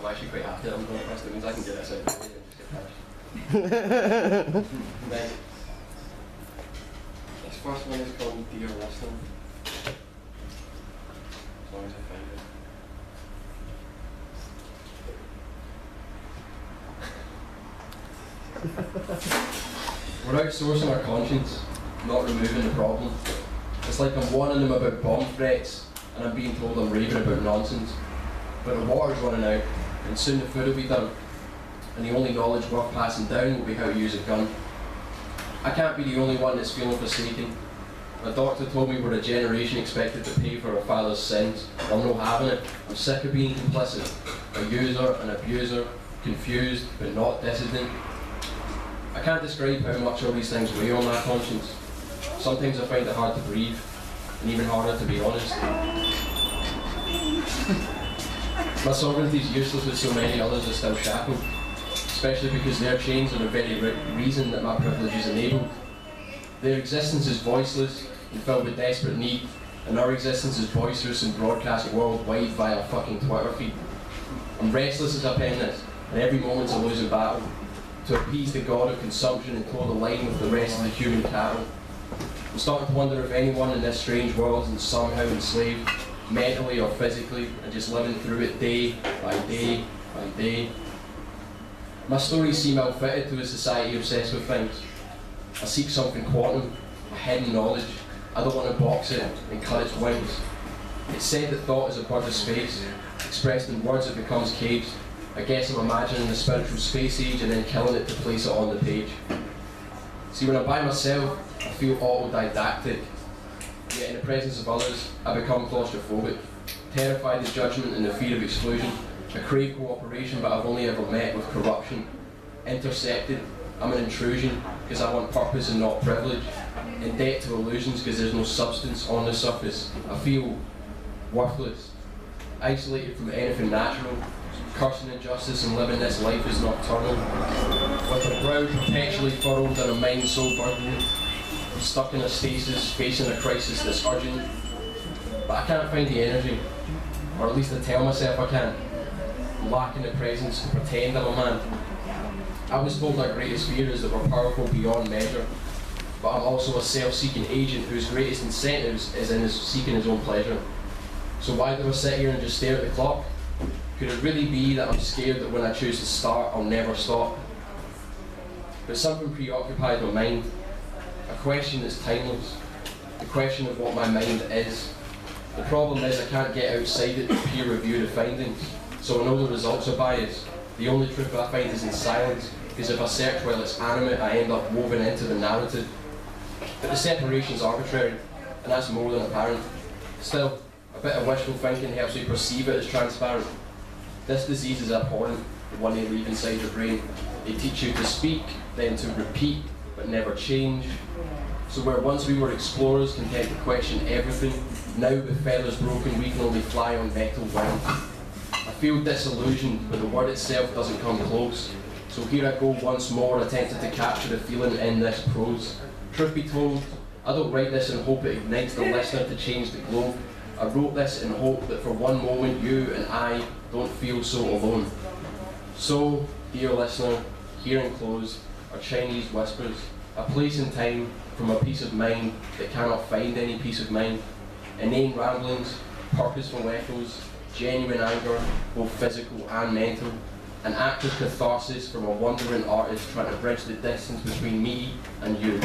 actually quite happy that I'm going first. It means I can get this out of the way and just get finished. Right. This first one is called Dear Listener. As long as I find it. We're outsourcing our conscience, not removing the problem. It's like I'm warning them about bomb threats and I'm being told I'm raving about nonsense. But the water's running out and soon the food will be done. And the only knowledge worth passing down will be how to use a gun. I can't be the only one that's feeling forsaken. My doctor told me we're a generation expected to pay for our father's sins. I'm not having it. I'm sick of being complicit. A user, an abuser, confused but not dissident. I can't describe how much all these things weigh on my conscience. Sometimes I find it hard to breathe, and even harder to be honest. My sovereignty is useless with so many others are still shackled, especially because their chains are the very reason that my privilege is enabled. Their existence is voiceless and filled with desperate need, and our existence is boisterous and broadcast worldwide via a fucking Twitter feed. I'm restless as I pen this, and every moment's a losing battle, to appease the god of consumption and toe the line with the rest of the human cattle. I'm starting to wonder if anyone in this strange world isn't somehow enslaved, mentally or physically, and just living through it day by day by day. My stories seem ill-fitted to a society obsessed with things. I seek something quantum, a hidden knowledge. I don't want to box it and cut its wings. It's said that thought is a bird of space. Expressed in words it becomes caged. I guess I'm imagining the spiritual space age and then killing it to place it on the page. See, when I'm by myself, I feel autodidactic. Yet in the presence of others, I become claustrophobic, terrified of judgment and the fear of exclusion. I crave cooperation, but I've only ever met with corruption. Intercepted, I'm an intrusion, because I want purpose and not privilege. In debt to illusions, because there's no substance on the surface. I feel worthless, isolated from anything natural, cursing injustice and living this life is nocturnal. With a brow perpetually furrowed and a mind so burdened, I'm stuck in a stasis, facing a crisis that's urgent. But I can't find the energy, or at least I tell myself I can't. I'm lacking the presence to pretend I'm a man. I was told our greatest fear is that we're powerful beyond measure, but I'm also a self-seeking agent whose greatest incentives is in seeking his own pleasure. So why do I sit here and just stare at the clock? Could it really be that I'm scared that when I choose to start, I'll never stop? But something preoccupied my mind, a question that's timeless, the question of what my mind is. The problem is I can't get outside it to peer review the findings, so I know the results are biased. The only truth I find is in silence, because if I search while it's animate, I end up woven into the narrative. But the separation's arbitrary, and that's more than apparent. Still, a bit of wishful thinking helps me perceive it as transparent. This disease is abhorrent, the one they leave inside your brain. They teach you to speak, then to repeat, but never change. So where once we were explorers content to question everything, now with feathers broken we can only fly on metal wings. I feel disillusioned, but the word itself doesn't come close. So here I go once more, attempting to capture the feeling in this prose. Truth be told, I don't write this in hope it ignites the listener to change the globe. I wrote this in hope that for one moment you and I don't feel so alone. So, dear listener, here enclosed are Chinese whispers, a place in time from a peace of mind that cannot find any peace of mind. Inane ramblings, purposeful echoes, genuine anger, both physical and mental. An act of catharsis from a wandering artist trying to bridge the distance between me and you.